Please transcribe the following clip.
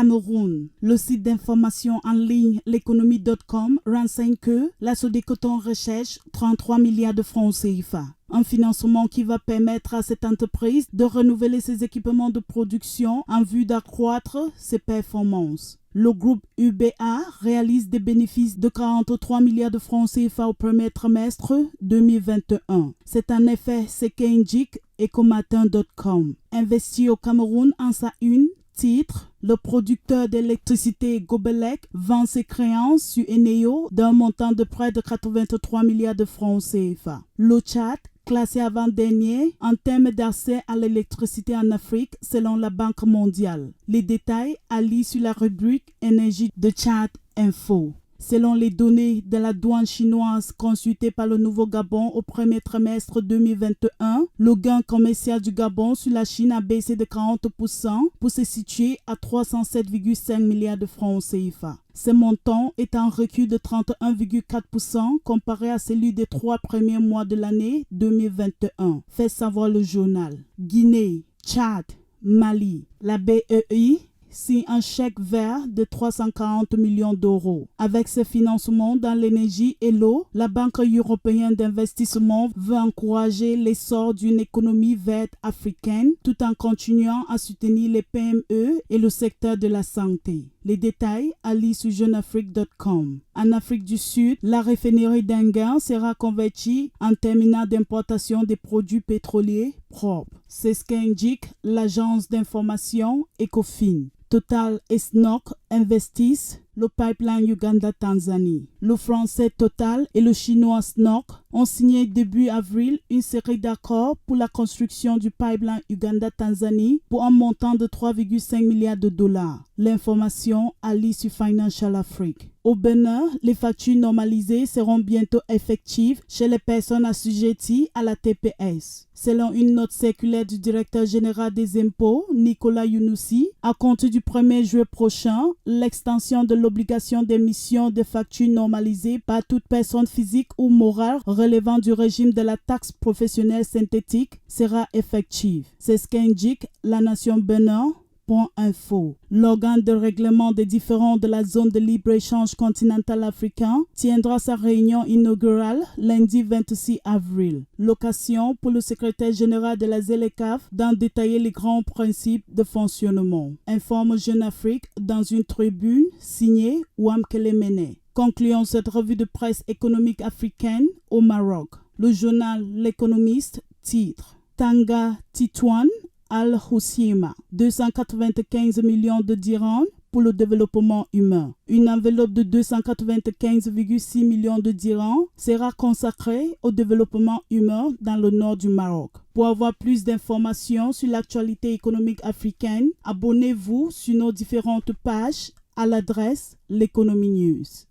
Cameroun. Le site d'information en ligne l'économie.com renseigne que la Sodecoton recherche 33 milliards de francs CFA. Un financement qui va permettre à cette entreprise de renouveler ses équipements de production en vue d'accroître ses performances. Le groupe UBA réalise des bénéfices de 43 milliards de francs CFA au premier trimestre 2021. C'est en effet ce qu'indique Ecomatin.com. Investi au Cameroun en sa une, titre, le producteur d'électricité Gobelec vend ses créances sur Eneo d'un montant de près de 83 milliards de francs CFA. Le Tchad, classé avant-dernier en termes d'accès à l'électricité en Afrique selon la Banque mondiale. Les détails à lire sur la rubrique Énergie de Tchad Info. Selon les données de la douane chinoise consultées par le Nouveau Gabon au premier trimestre 2021, le gain commercial du Gabon sur la Chine a baissé de 40% pour se situer à 307,5 milliards de francs CFA. Ce montant est en recul de 31,4% comparé à celui des 3 premiers mois de l'année 2021, fait savoir le journal. Guinée, Tchad, Mali, la BEI signe un chèque vert de 340 millions d'euros. Avec ce financement dans l'énergie et l'eau, la Banque européenne d'investissement veut encourager l'essor d'une économie verte africaine tout en continuant à soutenir les PME et le secteur de la santé. Les détails à lire sur jeuneafrique.com. En Afrique du Sud, la raffinerie d'Enghien sera convertie en terminal d'importation des produits pétroliers propres. C'est ce qu'indique l'agence d'information Ecofin. Total et SNOC investissent le pipeline Uganda-Tanzanie. Le français Total et le chinois SNOC ont signé début avril une série d'accords pour la construction du pipeline Uganda-Tanzanie pour un montant de 3,5 milliards de dollars. L'information à lire sur Financial Afrique. Au Bénin, les factures normalisées seront bientôt effectives chez les personnes assujetties à la TPS. Selon une note circulaire du directeur général des impôts, Nicolas Younousi, à compter du 1er juillet prochain, l'extension de l'obligation d'émission de factures normalisées par toute personne physique ou morale relevant du régime de la taxe professionnelle synthétique sera effective. C'est ce qu'indique la Nation Bénin. Info. L'organe de règlement des différends de la zone de libre-échange continental africain tiendra sa réunion inaugurale lundi 26 avril. L'occasion pour le secrétaire général de la ZLECAf d'en détailler les grands principes de fonctionnement. Informe Jeune Afrique dans une tribune signée Ouam Kelemene. Concluons cette revue de presse économique africaine au Maroc. Le journal L'Économiste titre Tanga Titouan Al-Houssima, 295 millions de dirhams pour le développement humain. Une enveloppe de 295,6 millions de dirhams sera consacrée au développement humain dans le nord du Maroc. Pour avoir plus d'informations sur l'actualité économique africaine, abonnez-vous sur nos différentes pages à l'adresse L'Economy News.